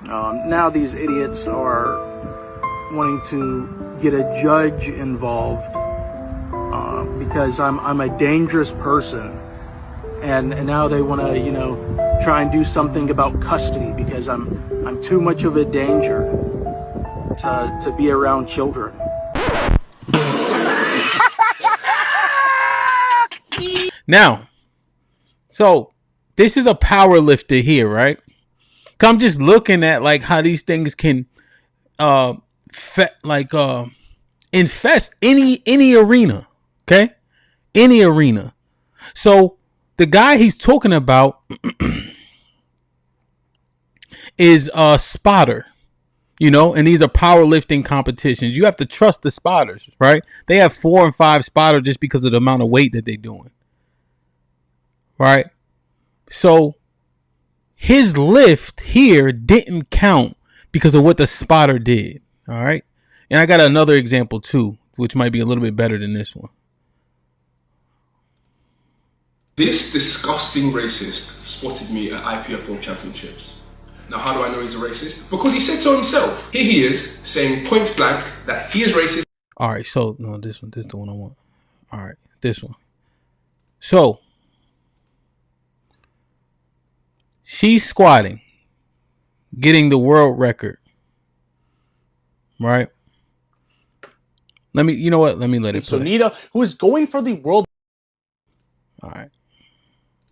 Now these idiots are wanting to get a judge involved because I'm a dangerous person, and now they want to try and do something about custody because I'm too much of a danger to be around children. Now, so this is a power lifter here, right? I'm just looking at like how these things can infest any arena, okay? Any arena. So the guy he's talking about is a spotter, and these are powerlifting competitions. You have to trust the spotters, right? They have 4 and 5 spotters just because of the amount of weight that they're doing, right? So his lift here didn't count because of what the spotter did, all right? And I got another example too, which might be a little bit better than this one. This disgusting racist spotted me at IPF World Championships. Now, how do I know he's a racist? Because he said so himself. Here he is saying point blank that he is racist. All right, so no, this is the one I want. All right, this one. So she's squatting, getting the world record, right? Let me let it play. Cenat, who is going for the world. All right.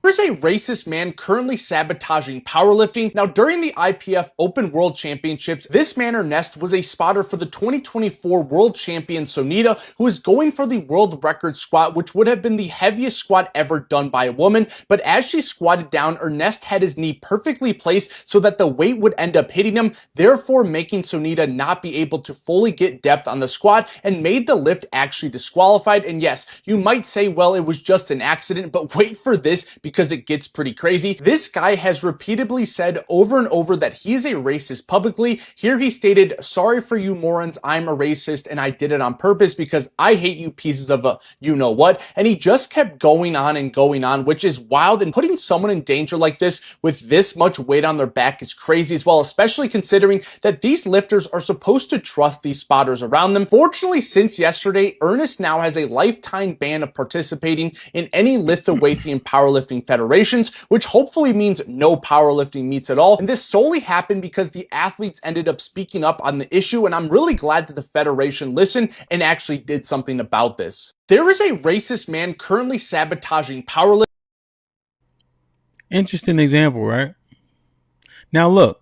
There's a racist man currently sabotaging powerlifting. Now, during the IPF Open World Championships, this man, Ernest, was a spotter for the 2024 world champion Cenat, who is going for the world record squat, which would have been the heaviest squat ever done by a woman. But as she squatted down, Ernest had his knee perfectly placed so that the weight would end up hitting him, therefore making Cenat not be able to fully get depth on the squat and made the lift actually disqualified. And yes, you might say, well, it was just an accident, but wait for this because it gets pretty crazy. This guy has repeatedly said over and over that he is a racist publicly. Here he stated, "Sorry for you morons, I'm a racist and I did it on purpose because I hate you pieces of a you-know-what." And he just kept going on and going on, which is wild, and putting someone in danger like this with this much weight on their back is crazy as well, especially considering that these lifters are supposed to trust these spotters around them. Fortunately, since yesterday, Ernest now has a lifetime ban of participating in any Lithuanian powerlifting federations, which hopefully means no powerlifting meets at all. And this solely happened because the athletes ended up speaking up on the issue, and I'm really glad that the federation listened and actually did something about this. There is a racist man currently sabotaging powerlifting. Interesting example, right? Now look,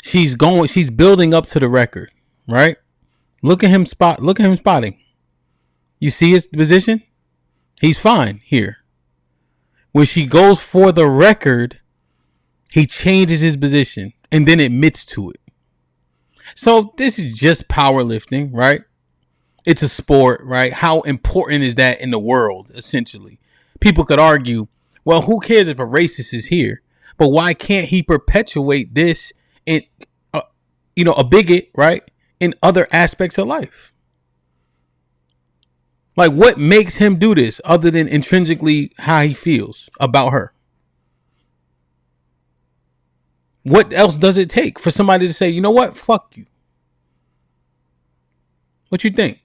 she's building up to the record, right? Look at him spotting. You see his position? He's fine here. When she goes for the record, he changes his position and then admits to it. So this is just powerlifting, right? It's a sport, right? How important is that in the world, essentially? People could argue, well, who cares if a racist is here? But why can't he perpetuate this in, a bigot, right? In other aspects of life? Like, what makes him do this other than intrinsically how he feels about her? What else does it take for somebody to say, you know what? Fuck you. What you think?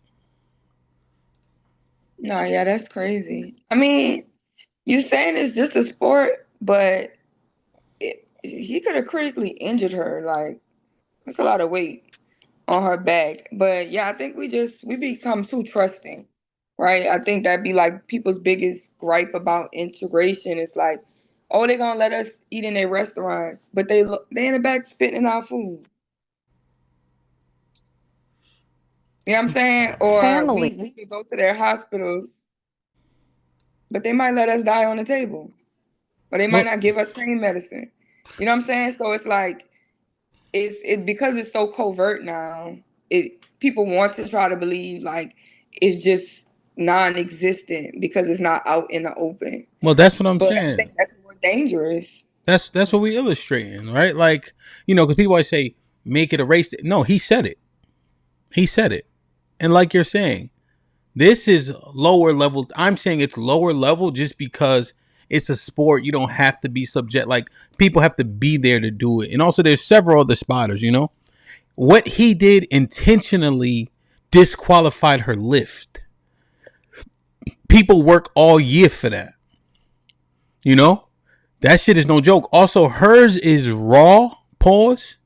No, yeah, that's crazy. I mean, you saying it's just a sport, but he could have critically injured her. Like, that's a lot of weight on her back. But yeah, I think we become too trusting. Right? I think that'd be like people's biggest gripe about integration. It's like, oh, they're gonna let us eat in their restaurants, but they in the back spitting our food. You know what I'm saying? Or we can go to their hospitals, but they might let us die on the table. Or they might not give us pain medicine. You know what I'm saying? So it's like, it's because it's so covert now, people want to try to believe like it's just non-existent because it's not out in the open. Well, that's what I'm saying. I think that's more dangerous. That's what we illustrating, right? Like, because people always say, make it erase it. No, he said it. He said it. And like you're saying, this is lower level. I'm saying it's lower level just because It's a sport. You don't have to be subject. Like, people have to be there to do it. And also there's several other spotters, you know. What he did intentionally disqualified her lift. People work all year for that. You know? That shit is no joke. Also, hers is raw, pause,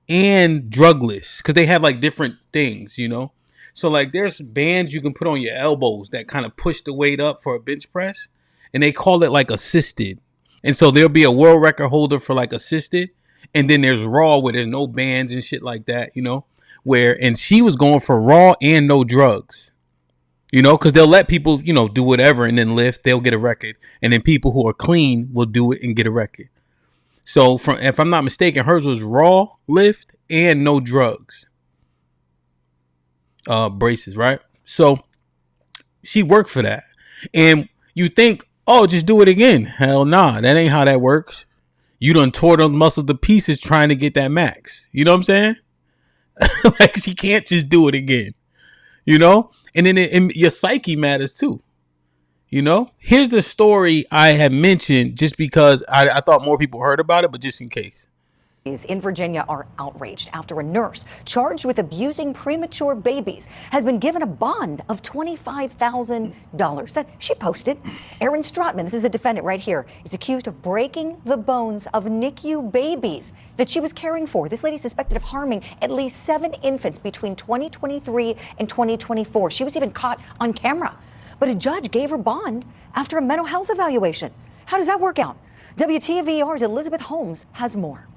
and drugless. Because they have like different things, you know? So like there's bands you can put on your elbows that kind of push the weight up for a bench press. And they call it like assisted. And so there'll be a world record holder for like assisted. And then there's raw where there's no bands and shit like that, you know? And she was going for raw and no drugs. You know, because they'll let people, you know, do whatever and then lift. They'll get a record. And then people who are clean will do it and get a record. So if I'm not mistaken, hers was raw, lift, and no drugs. Braces, right? So she worked for that. And you think, oh, just do it again. Hell nah, that ain't how that works. You done tore those muscles to pieces trying to get that max. You know what I'm saying? Like, she can't just do it again. You know? And then your psyche matters too. You know? Here's the story I had mentioned just because I thought more people heard about it, but just in case. In Virginia are outraged after a nurse charged with abusing premature babies has been given a bond of $25,000 that she posted. Erin Stratman, this is the defendant right here, is accused of breaking the bones of NICU babies that she was caring for. This lady suspected of harming at least 7 infants between 2023 and 2024. She was even caught on camera. But a judge gave her bond after a mental health evaluation. How does that work out? WTVR's Elizabeth Holmes has more.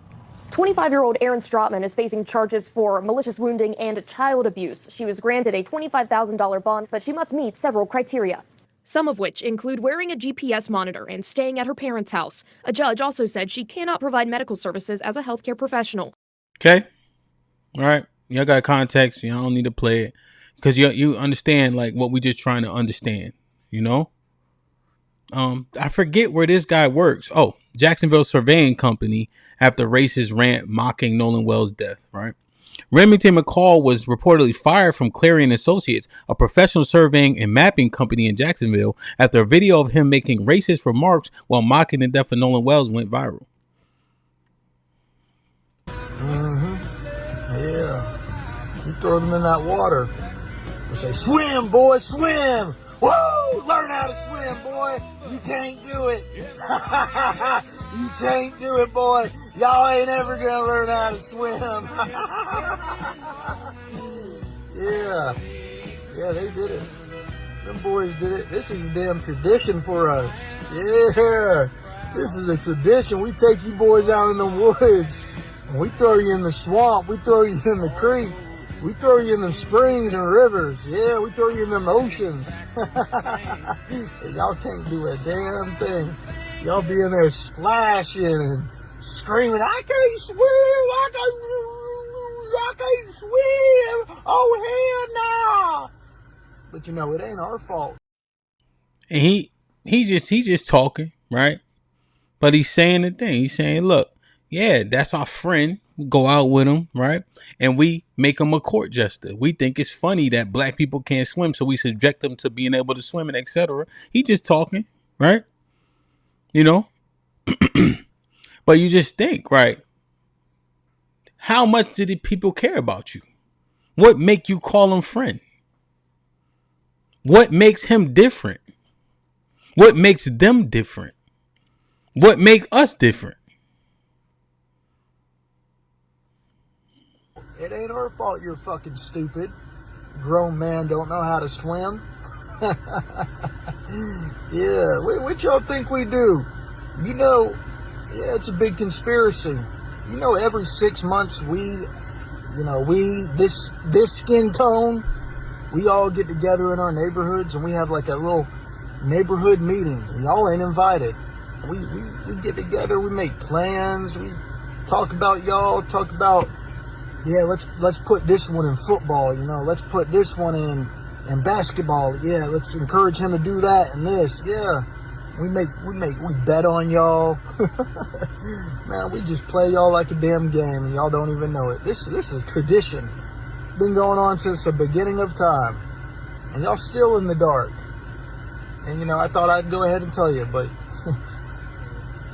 25-year-old Erin Stratman is facing charges for malicious wounding and child abuse. She was granted a $25,000 bond, but she must meet several criteria. Some of which include wearing a GPS monitor and staying at her parents' house. A judge also said she cannot provide medical services as a healthcare professional. Okay. All right. Y'all got context. Y'all don't need to play it. Because you understand like what we just trying to understand. You know? I forget where this guy works. Oh, Jacksonville Surveying Company after racist rant mocking Nolan Wells' death, right? Remington McCall was reportedly fired from Clarion Associates, a professional surveying and mapping company in Jacksonville, after a video of him making racist remarks while mocking the death of Nolan Wells went viral. Yeah. You throw them in that water. You say, swim, boy, swim. Woo! Learn how to swim, boy. You can't do it. You can't do it, boy. Y'all ain't ever gonna learn how to swim. Yeah. Yeah, they did it. Them boys did it. This is a damn tradition for us. Yeah. This is a tradition. We take you boys out in the woods. And we throw you in the swamp. We throw you in the creek. We throw you in the springs and rivers. Yeah, we throw you in them oceans. Y'all can't do a damn thing. Y'all be in there splashing and screaming, I can't swim, I can't swim, oh hell no. But you know, it ain't our fault. And he's just talking, right? But he's saying the thing. He's saying, look, yeah, that's our friend. We go out with him, right? And we make him a court jester. We think it's funny that black people can't swim, so we subject them to being able to swim and etc. He just talking, right? You know? But you just think, right? How much did the people care about you? What make you call him friend? What makes him different? What makes them different? What make us different? It ain't our fault you're fucking stupid. Grown man don't know how to swim. Yeah, what y'all think we do? You know, yeah, it's a big conspiracy. You know, every 6 months this skin tone, we all get together in our neighborhoods and we have like a little neighborhood meeting. Y'all ain't invited. We get together, we make plans, we talk about y'all, talk about, yeah, let's put this one in football, you know, let's put this one in basketball, yeah, let's encourage him to do that and this, yeah. We bet on y'all. Man, we just play y'all like a damn game and y'all don't even know it. This is a tradition. Been going on since the beginning of time. And y'all still in the dark. And you know, I thought I'd go ahead and tell you, but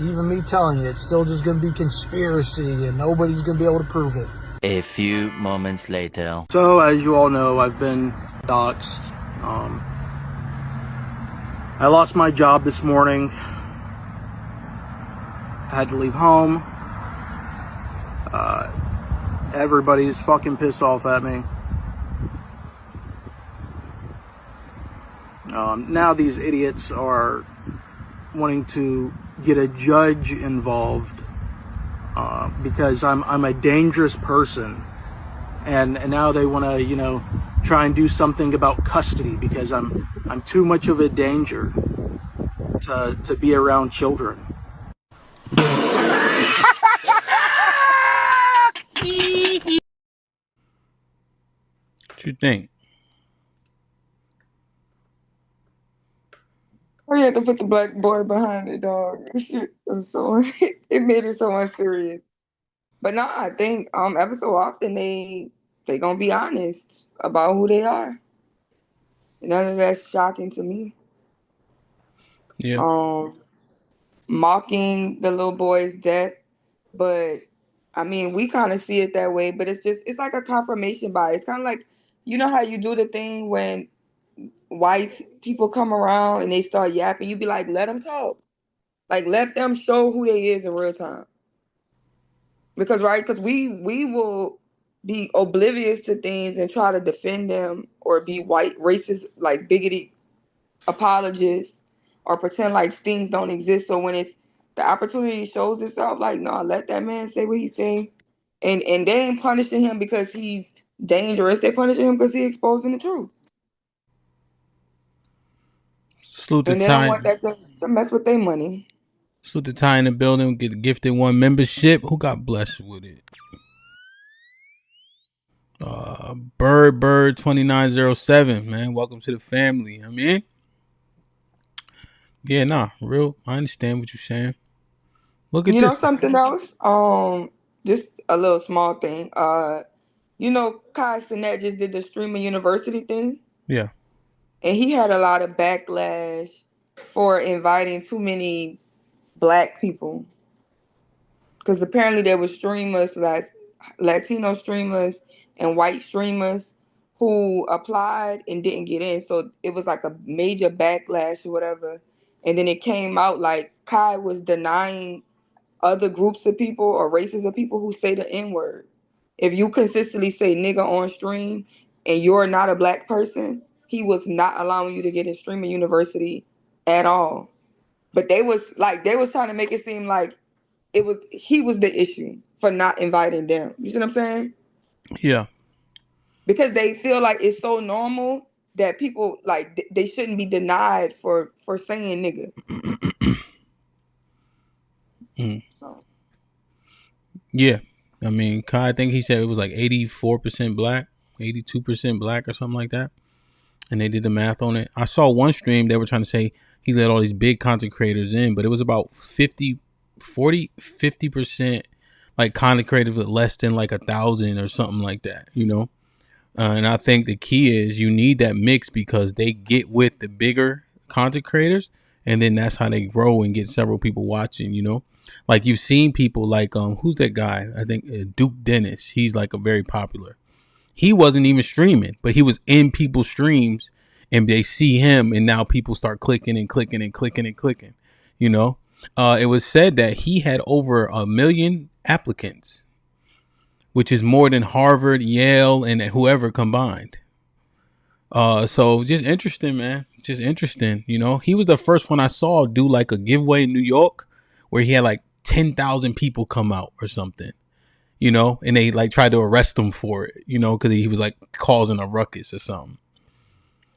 even me telling you, it's still just going to be conspiracy and nobody's going to be able to prove it. A few moments later. So, as you all know, I've been doxxed. I lost my job this morning. I had to leave home. Everybody's fucking pissed off at me. Now these idiots are wanting to get a judge involved because I'm a dangerous person, and now they want to try and do something about custody because I'm too much of a danger to be around children. What you think? We had to put the black boy behind it, dog. It made it so unserious. But no, I think ever so often they gonna be honest about who they are. None of that's shocking to me. Yeah. Mocking the little boy's death, but I mean, we kind of see it that way. But it's like a confirmation bias. It's kind of like, you know how you do the thing when white people come around and they start yapping, you be like, let them talk. Like, let them show who they is in real time. Because we will be oblivious to things and try to defend them or be white racist, like bigoted apologists, or pretend like things don't exist. So when it's the opportunity shows itself, like, no, let that man say what he's saying. And they ain't punishing him because he's dangerous. They punishing him because he's exposing the truth. Salute the And they don't Ty. want that to mess with their money. Salute the Ty in the building. Get gifted one membership. Who got blessed with it? Bird 2907, man. Welcome to the family. I mean, yeah, real. I understand what you're saying. Look at You this. know something else? Just a little small thing. Kai Cenat just did the streaming university thing. Yeah. And he had a lot of backlash for inviting too many black people. Because apparently there were streamers, like Latino streamers and white streamers who applied and didn't get in. So it was like a major backlash or whatever. And then it came out like Kai was denying other groups of people or races of people who say the N-word. If you consistently say nigga on stream and you're not a black person, he was not allowing you to get in streaming university at all. But they was trying to make it seem like he was the issue for not inviting them. You see what I'm saying? Yeah. Because they feel like it's so normal that people like they shouldn't be denied for saying nigga. So. Yeah. I mean, Kai, I think he said it was like 84% black, 82% black or something like that. And they did the math on it. I saw one stream, they were trying to say he let all these big content creators in, but it was about 50% like content creators with less than like 1,000 or something like that, and I think the key is you need that mix because they get with the bigger content creators, and then that's how they grow and get several people watching. Like you've seen people like who's that guy? I think Duke Dennis. He's like a very popular. He wasn't even streaming, but he was in people's streams, and they see him, and now people start clicking and clicking and clicking and clicking. It was said that he had over 1 million applicants, which is more than Harvard, Yale, and whoever combined. So just interesting, man. Just interesting. He was the first one I saw do like a giveaway in New York where he had like 10,000 people come out or something, and they like tried to arrest him for it, because he was like causing a ruckus or something.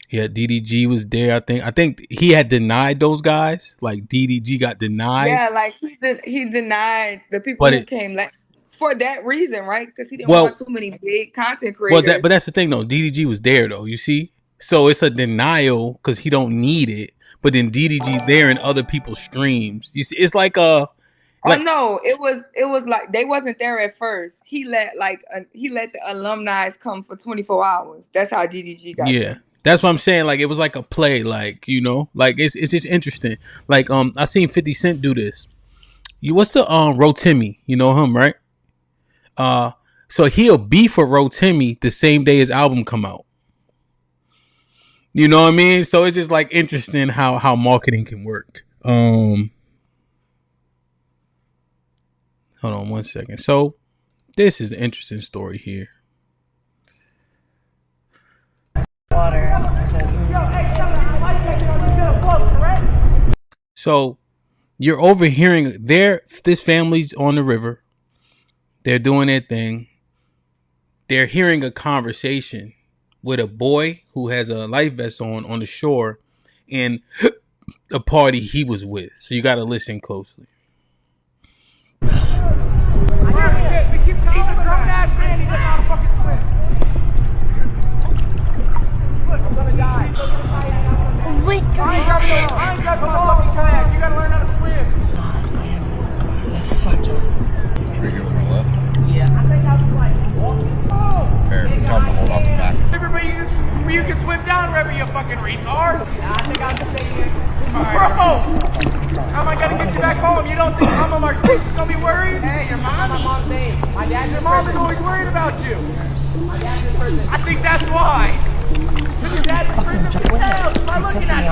Yeah, DDG was there. I think he had denied those guys. Like DDG got denied. Yeah, like he denied the people who came like for that reason, right? Because he didn't want too many big content creators. But that's the thing though. DDG was there though. You see, so it's a denial because he don't need it. But then DDG there in other people's streams. You see, it's like a. Oh no, it was like they wasn't there at first. He let the alumni come for 24 hours. That's how DDG got there. That's what I'm saying. Like it was like a play, like like it's just interesting. Like I seen 50 Cent do this. what's the Rotimi? You know him, right? So he'll beef with Rotimi the same day his album come out. You know what I mean? So it's just like interesting how marketing can work. Hold on one second. So this is an interesting story here. So you're overhearing this family's on the river. They're doing their thing. They're hearing a conversation with a boy who has a life vest on the shore and a party he was with. So you got to listen closely. That's fucked up. Should we give him a lift? Yeah. Fair. Tell him to hold on the back. Everybody, you can swim down wherever you fucking retard. I think I'll just stay here. Bro! How am I gonna get you back home? You don't think Mama Marquise is gonna be worried? Hey, your mom? My mom's name. My dad's your mom is always worried about you. My dad's in prison. I think that's why. Your dad's in prison for sales. Am I looking at you?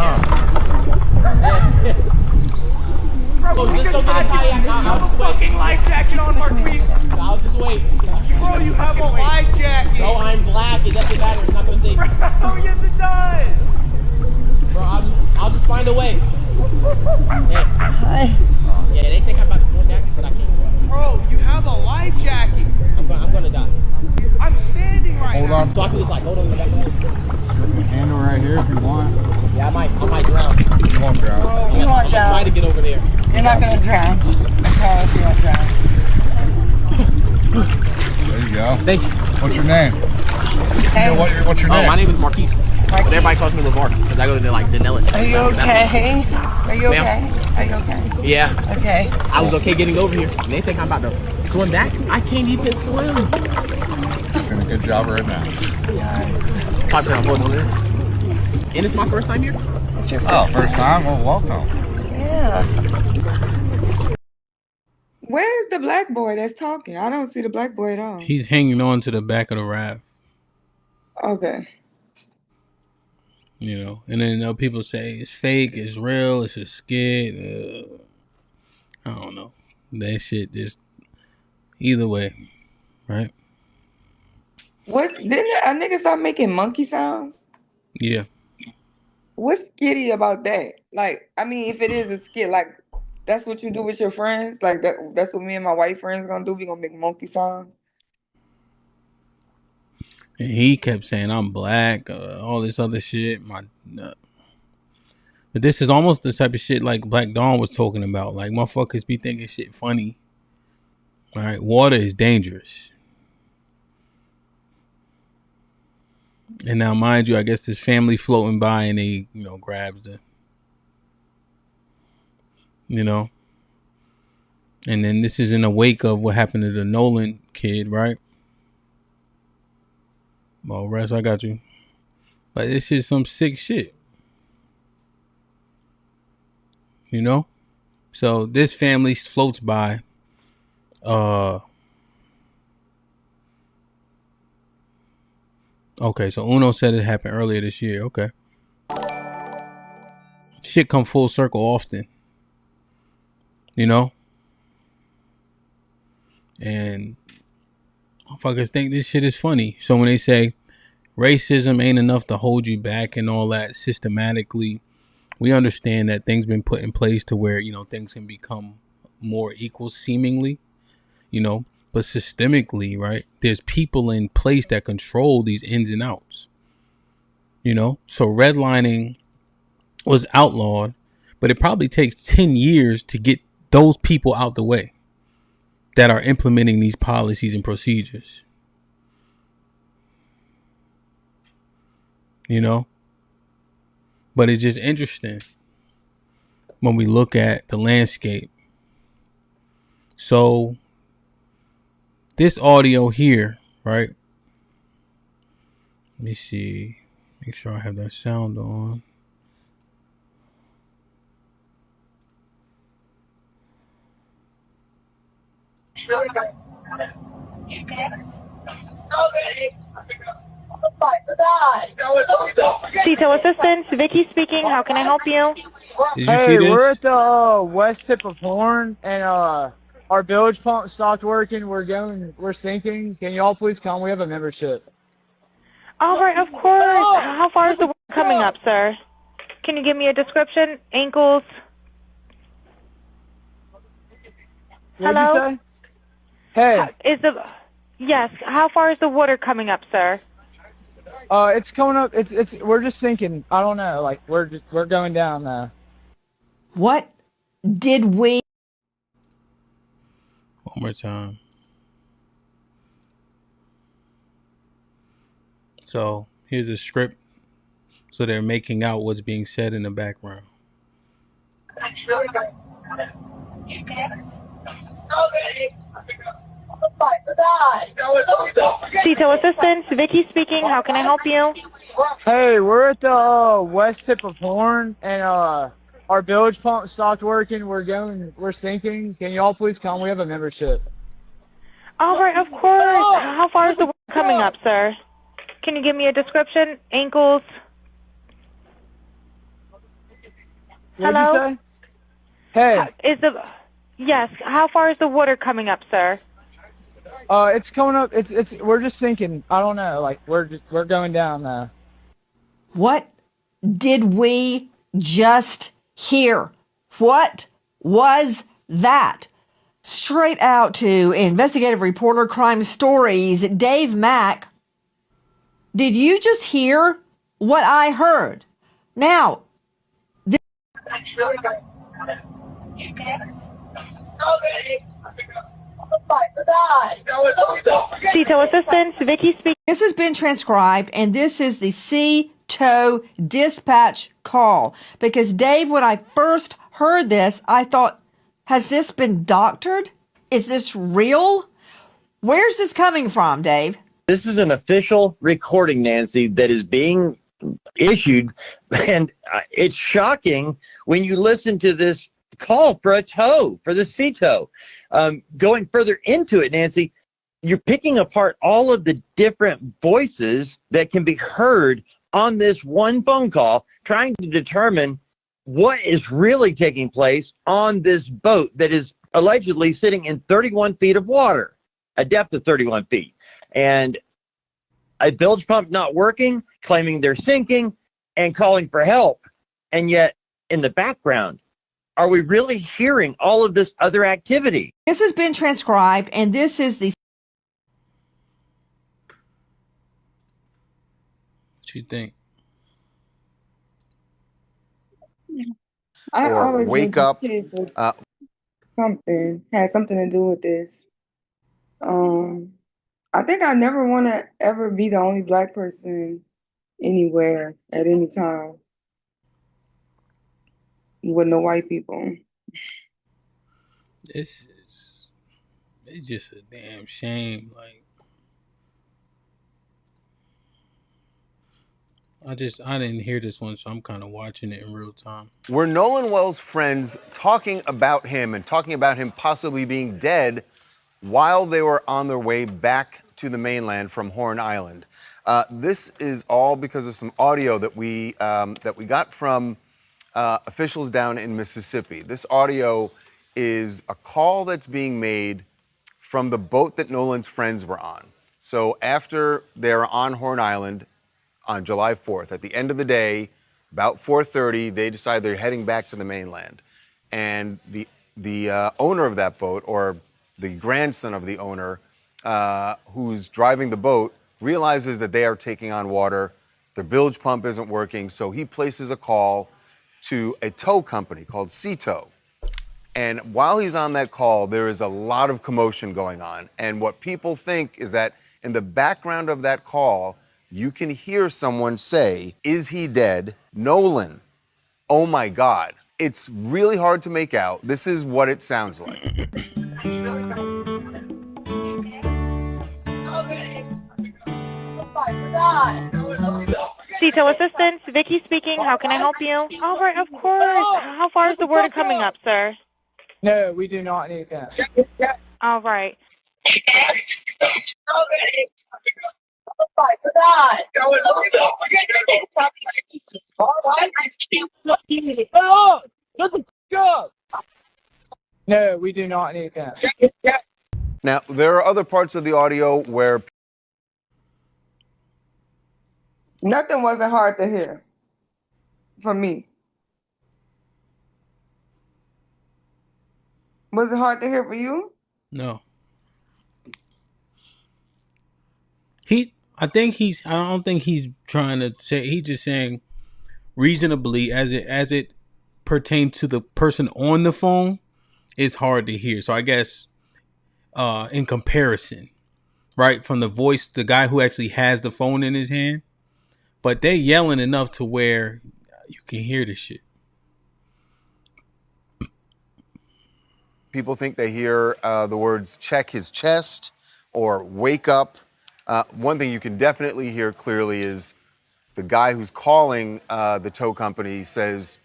Bro, just go get a kayak. I'll just wait. Fucking life jacket on, Marquise. I'll just wait. Bro, you have a life jacket. No, I'm black. It doesn't matter. It's not gonna save me. Bro, yes it does. Bro, I'll just find a way. Hey. Hi. Yeah, they think I'm about to swim back, but I can't swim. Bro, you have a life jacket. I'm gonna die. I'm standing right Hold now. on. So I can just like hold on to the back of the head. The handle right here if you want. Yeah, I might drown. You won't drown. You won't drown. I'm trying to get over there. You're not gonna drown. I promise you won't drown. There you go. Thank you. What's your name? Hey. You know what's your name? Oh, my name is Marquise. But everybody calls me LeVar because I go to like Denellen. Are you okay? Are you okay? Are you okay? Yeah. Okay. I was okay getting over here. And they think I'm about to swim back. I can't even swim. Doing a good job right now. Probably on board one of this. And it's my first time here. It's your First time? Well, welcome. Yeah. Where's the black boy that's talking? I don't see the black boy at all. He's hanging on to the back of the raft. Okay. You know, and then people say it's fake, it's real, it's a skit. I don't know. That shit just either way, right? Didn't a nigga start making monkey sounds? Yeah. What's skitty about that? Like, I mean, if it is a skit, like that's what you do with your friends. Like that's what me and my white friends gonna do. We gonna make monkey sounds. And he kept saying I'm black, all this other shit. But this is almost the type of shit like Black Dawn was talking about. Like motherfuckers be thinking shit funny. All right, water is dangerous. And now, mind you, I guess this family floating by and they, grabs the, and then this is in the wake of what happened to the Nolan kid, right? Well, Russ, I got you. Like, this is some sick shit. So this family floats by. Okay, so Uno said it happened earlier this year. Okay. Shit come full circle often. And motherfuckers think this shit is funny. So when they say racism ain't enough to hold you back and all that systematically, we understand that things been put in place to where, things can become more equal seemingly, but systemically, right? There's people in place that control these ins and outs, so redlining was outlawed, but it probably takes 10 years to get those people out the way that are implementing these policies and procedures, but it's just interesting when we look at the landscape. So this audio here, right? Let me see. Make sure I have that sound on. Detail assistance, Vicky speaking. How can I help you? Did you see we're this? at the west tip of Horn, and our bilge pump stopped working. We're sinking. Can y'all please come? We have a membership. All right, of course. How far is the water coming up, sir? Can you give me a description? Ankles? Hello? What'd you say? Hey. Yes. How far is the water coming up, sir? It's coming up. We're just sinking. I don't know. Like we're going down now. What did we? One more time. So here's a script. So they're making out what's being said in the background. Detail assistance, Vicky speaking. How can I help you? Hey, we're at the west tip of Horn, and our bilge pump stopped working. We're sinking. Can y'all please come? We have a membership. All right, of course. How far is the water coming up, sir? Can you give me a description? Ankles? Hello? What'd you say? Hey. Yes. How far is the water coming up, sir? It's coming up. We're just sinking. I don't know. Like we're going down now. What did we just hear? What was that? Straight out to investigative reporter Crime Stories, Dave Mack. Did you just hear what I heard? Now, Detail assistance, Vicky speaking. This has been transcribed, and this is the CTO dispatch call. Because, Dave, when I first heard this, I thought, has this been doctored? Is this real? Where's this coming from, Dave? This is an official recording, Nancy, that is being issued, and it's shocking when you listen to this call for a tow, for the CTO. Going further into it, Nancy, you're picking apart all of the different voices that can be heard on this one phone call, trying to determine what is really taking place on this boat that is allegedly sitting in 31 feet of water, a depth of 31 feet. And a bilge pump not working, claiming they're sinking, and calling for help. And yet, in the background, are we really hearing all of this other activity? This has been transcribed, and this is the... What you think? I Or always wake think the up. kids was had something to do with this. I think I never want to ever be the only black person anywhere at any time with no white people. It's just a damn shame. Like, I didn't hear this one, so I'm kind of watching it in real time. Were Nolan Wells' friends talking about him and talking about him possibly being dead while they were on their way back to the mainland from Horn Island? This is all because of some audio that we got from officials down in Mississippi. This audio is a call that's being made from the boat that Nolan's friends were on. So after they're on Horn Island on July 4th, at the end of the day, about 4:30, they decide they're heading back to the mainland. And the owner of that boat, or the grandson of the owner who's driving the boat, realizes that they are taking on water. Their bilge pump isn't working, so he places a call to a tow company called CTO. And while he's on that call, there is a lot of commotion going on. And what people think is that in the background of that call, you can hear someone say, "Is he dead? Nolan. Oh my God." It's really hard to make out. This is what it sounds like. CTO assistance, Vicky speaking. How can I help you? All right, of course. How far is the water coming up, sir? No, we do not need that. All right. Oh, shut the f- up. No, we do not need that. Now, there are other parts of the audio where Nothing wasn't hard to hear for me. Was it hard to hear for you? No. I don't think he's trying to say. He's just saying reasonably as it pertains to the person on the phone, it's hard to hear. So I guess in comparison, right, from the voice, the guy who actually has the phone in his hand, but they're yelling enough to where you can hear the shit. people think they hear the words check his chest or wake up, one thing you can definitely hear clearly is the guy who's calling the tow company says,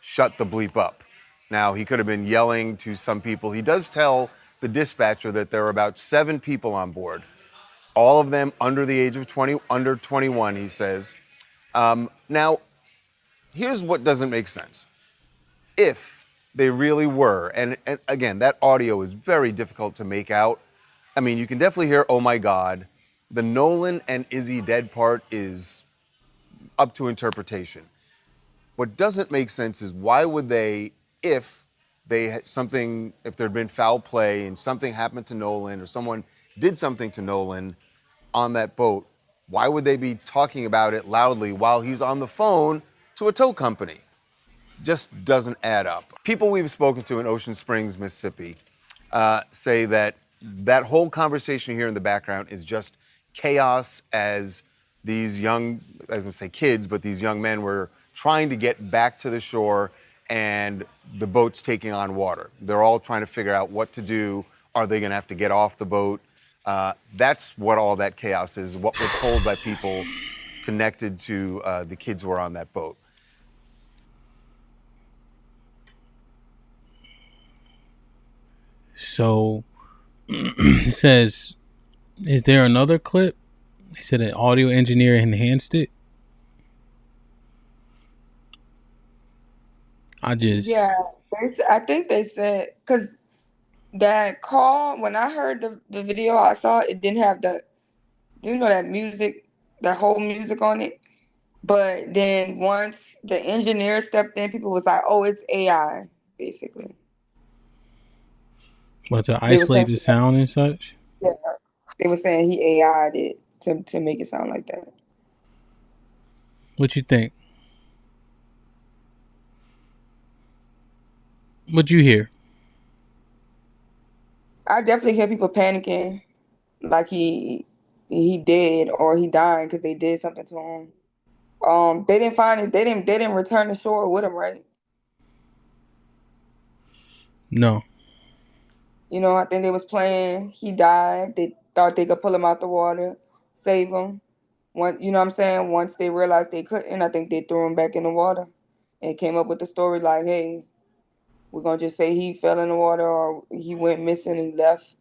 shut the bleep up. Now, he could have been yelling to some people. He does tell the dispatcher that there are about 7 people on board, all of them under the age of 20, under 21, he says. Now, here's what doesn't make sense. If they really were, and again, that audio is very difficult to make out. I mean, you can definitely hear, oh my God. The Nolan and Izzy dead part is up to interpretation. What doesn't make sense is why would they, if they had something, if there'd been foul play and something happened to Nolan or someone did something to Nolan on that boat, why would they be talking about it loudly while he's on the phone to a tow company? Just doesn't add up. People we've spoken to in Ocean Springs, Mississippi, say that that whole conversation here in the background is just chaos as these young, I was gonna say kids, but these young men were trying to get back to the shore and the boat's taking on water. They're all trying to figure out what to do. Are they gonna have to get off the boat? That's what all that chaos is, what we're told by people connected to the kids who are on that boat. So it says, is there another clip? They said an audio engineer enhanced it. Yeah, I think they said, because that call, when I heard the video I saw, it didn't have that music, that whole music on it. But then once the engineer stepped in, people was like, oh, it's AI, basically. But to isolate the sound and such? Yeah, they were saying he AI'd it to make it sound like that. What you think? What'd you hear? I definitely hear people panicking, like he dead or he died because they did something to him. They didn't find it. They didn't return to shore with him, right? No. You know, I think they was playing. He died. They thought they could pull him out the water, save him. You know what I'm saying? Once they realized they couldn't, I think they threw him back in the water and came up with the story like, hey, we're gonna just say he fell in the water or he went missing and left.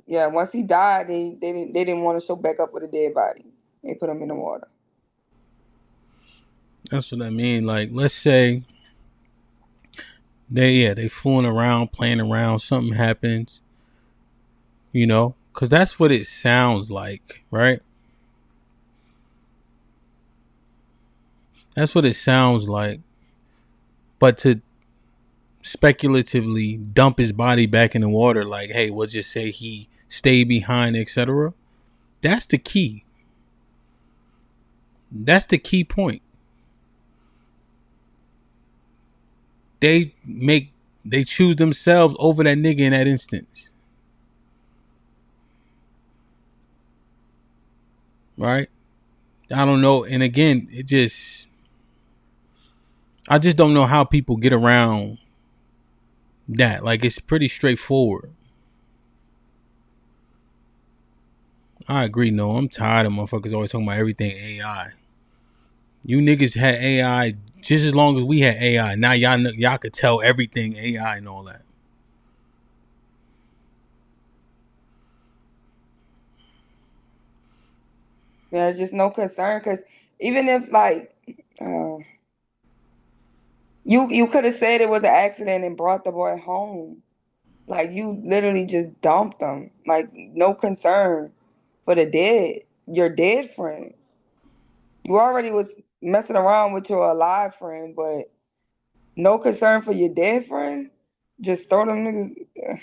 Yeah, once he died, they didn't want to show back up with a dead body. They put him in the water. That's what I mean. Like, let's say they fooling around, playing around, something happens, you know, because that's what it sounds like, right? That's what it sounds like. But to speculatively dump his body back in the water, like, hey, we'll just say he stayed behind, etc. That's the key. That's the key point. They choose themselves over that nigga in that instance. Right? I don't know. And again, I just don't know how people get around that. Like, it's pretty straightforward. I agree. No, I'm tired of motherfuckers always talking about everything AI. You niggas had AI just as long as we had AI. Now y'all could tell everything AI and all that. Yeah, it's just no concern. Because even if like you could have said it was an accident and brought the boy home. Like you literally just dumped them. Like no concern for the dead, your dead friend. You already was messing around with your alive friend, but no concern for your dead friend. Just throw them niggas.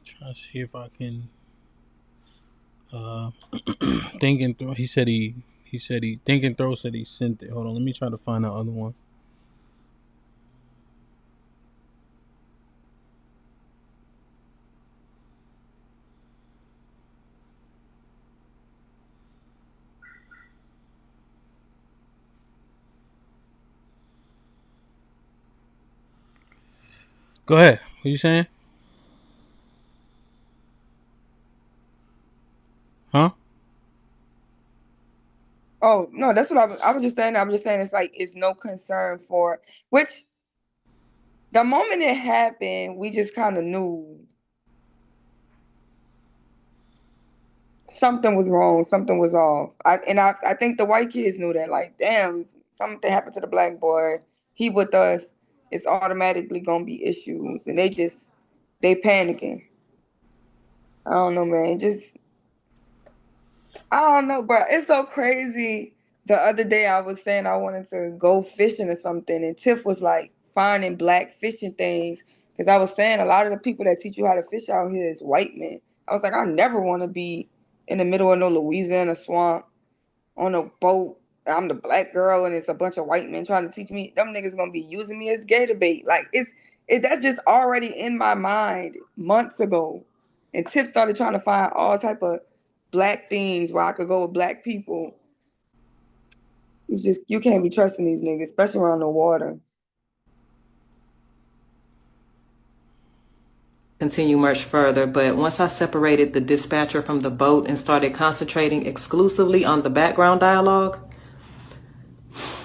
Try to see if I can think and throw. He said he think and throw said he sent it. Hold on, let me try to find the other one. Go ahead. What you saying? Huh? Oh no, that's what I was just saying. I was just saying it's like it's no concern for which the moment it happened, we just kind of knew something was wrong, something was off. I think the white kids knew that. Like, damn, something happened to the black boy. He with us. It's automatically gonna be issues, and they panicking. I don't know, man. I don't know, bro. It's so crazy. The other day I was saying I wanted to go fishing or something, and Tiff was like finding black fishing things. Because I was saying a lot of the people that teach you how to fish out here is white men. I was like, I never want to be in the middle of no Louisiana swamp on a boat. I'm the black girl and it's a bunch of white men trying to teach me. Them niggas gonna be using me as gator bait. Like that's just already in my mind months ago. And Tiff started trying to find all type of black things where I could go with black people. You can't be trusting these niggas, especially around the water. Continue much further, but once I separated the dispatcher from the boat and started concentrating exclusively on the background dialogue,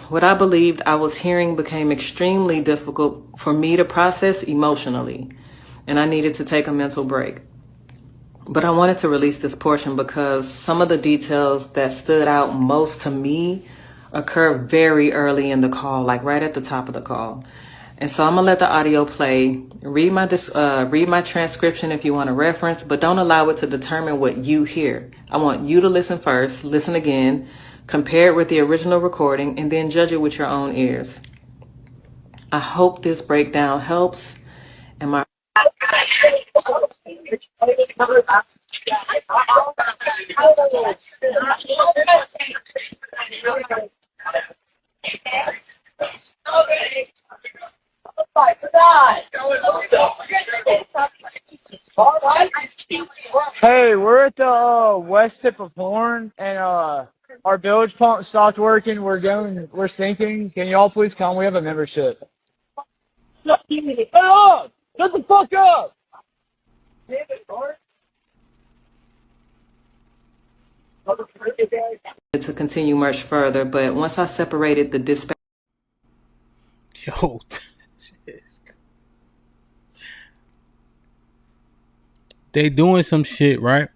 what I believed I was hearing became extremely difficult for me to process emotionally, and I needed to take a mental break. But I wanted to release this portion because some of the details that stood out most to me occurred very early in the call, like right at the top of the call. And so I'm gonna let the audio play. Read my transcription if you want to reference, but don't allow it to determine what you hear. I want you to listen first, listen again, compare it with the original recording, and then judge it with your own ears. I hope this breakdown helps. Hey, we're at the west tip of Horn, and our bilge pump stopped working. We're sinking. Can y'all please come? We have a membership. Hey, up! Shut the fuck up! To continue much further, but once I separated the dispatch. Yo, they doing some shit, right?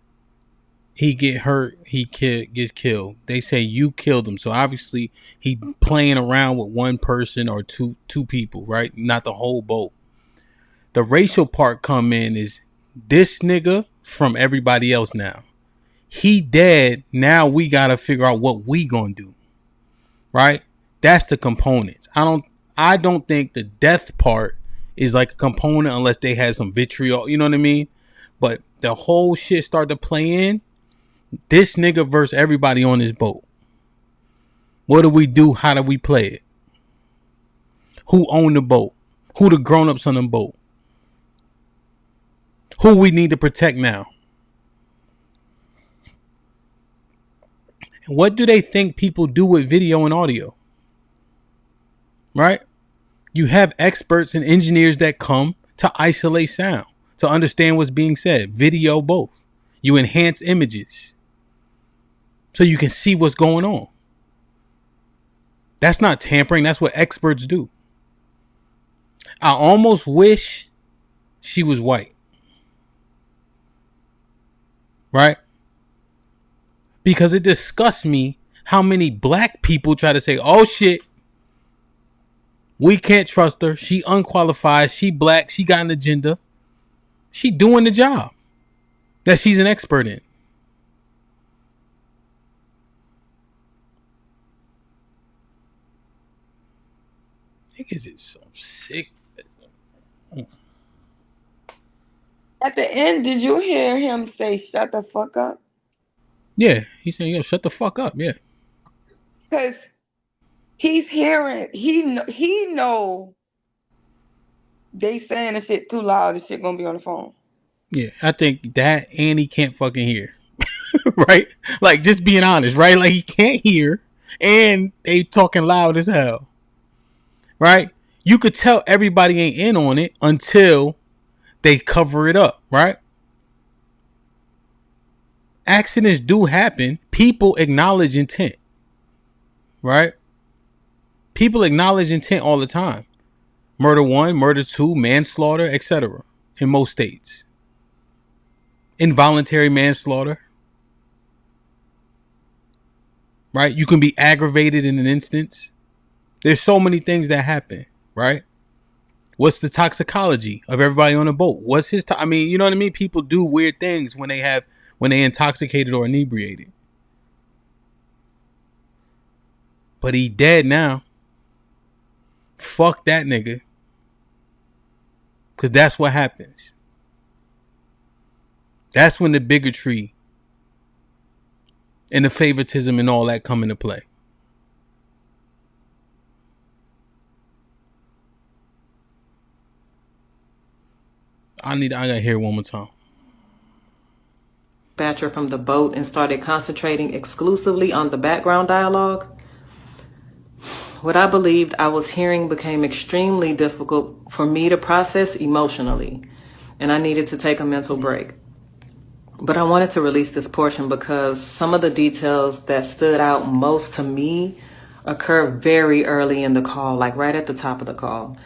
He get hurt, gets killed. They say you killed him, so obviously he playing around with one person or two people, right? Not the whole boat. The racial part come in is this nigga from everybody else now. He dead. Now we gotta figure out what we gonna do, right? That's the components. I don't think the death part is like a component unless they had some vitriol. You know what I mean? But the whole shit start to play in. This nigga versus everybody on this boat. What do we do? How do we play it? Who own the boat? Who the grown-ups on the boat? Who we need to protect now? What do they think people do with video and audio? Right? You have experts and engineers that come to isolate sound, to understand what's being said. Video both. You enhance images so you can see what's going on. That's not tampering. That's what experts do. I almost wish she was white. right? Because it disgusts me how many black people try to say, oh shit, we can't trust her. She unqualified. She black. She got an agenda. She doing the job that she's an expert in. Niggas is so sick. At the end, did you hear him say, shut the fuck up? Yeah, he's saying, yo, shut the fuck up. Yeah. Because he's hearing, he know they saying the shit too loud, the shit gonna be on the phone. Yeah, I think that and he can't fucking hear. Right? Like, just being honest, right? Like, he can't hear and they talking loud as hell. Right? You could tell everybody ain't in on it until they cover it up, right? Accidents do happen. People acknowledge intent, right? People acknowledge intent all the time. Murder 1, murder 2, manslaughter, etc. in most states. Involuntary manslaughter, right? You can be aggravated in an instance. There's so many things that happen, right? What's the toxicology of everybody on the boat? What's his I mean, you know what I mean? People do weird things when they intoxicated or inebriated. But he dead now. Fuck that nigga. Because that's what happens. That's when the bigotry and the favoritism and all that come into play. I gotta hear it one more time. Dispatcher from the boat and started concentrating exclusively on the background dialogue. What I believed I was hearing became extremely difficult for me to process emotionally, and I needed to take a mental break. But I wanted to release this portion because some of the details that stood out most to me occurred very early in the call, like right at the top of the call.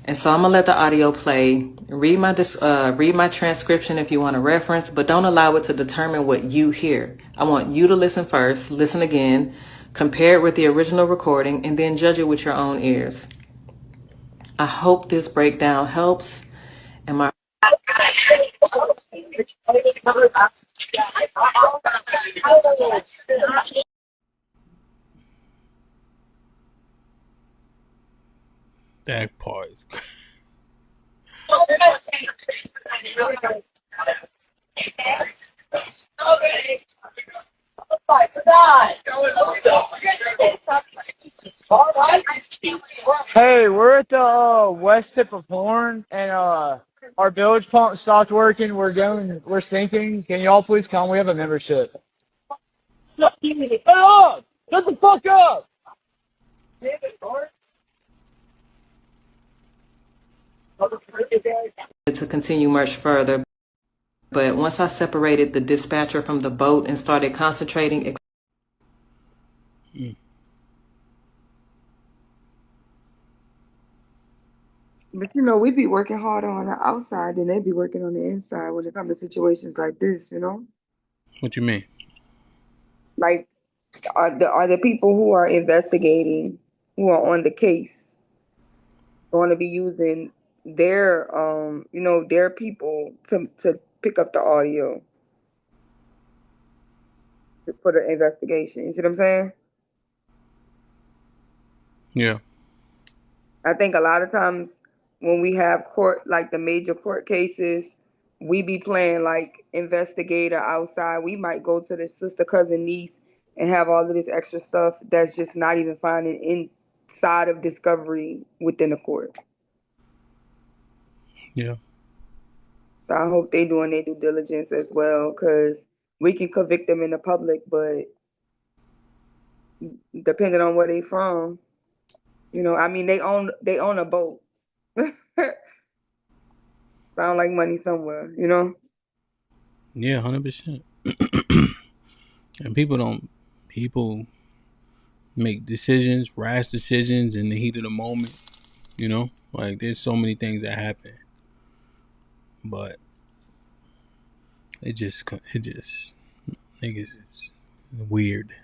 And so I'm gonna let the audio play. Read my transcription if you want to reference, but don't allow it to determine what you hear. I want you to listen first, listen again, compare it with the original recording, and then judge it with your own ears. I hope this breakdown helps. And my That part is Hey, we're at the west tip of Horn, and our bilge pump stopped working. We're sinking. Can y'all please come? We have a membership. Shut up! Shut the fuck up! to continue much further, but once I separated the dispatcher from the boat and started concentrating. But you know, we be working harder on the outside than they be working on the inside when it comes to situations like this, you know? What you mean? Like, are the people who are investigating, who are on the case, going to be using their their people to pick up the audio for the investigation? You see what I'm saying? Yeah. I think a lot of times when we have court, like the major court cases, we be playing like investigator outside. We might go to the sister, cousin, niece and have all of this extra stuff that's just not even finding inside of discovery within the court. Yeah. So I hope they doing their due diligence as well, because we can convict them in the public, but depending on where they from, you know, I mean, they own a boat. Sound like money somewhere, you know? Yeah, 100%. And people make decisions, rash decisions in the heat of the moment. You know, like there's so many things that happen, but It just niggas, it's weird.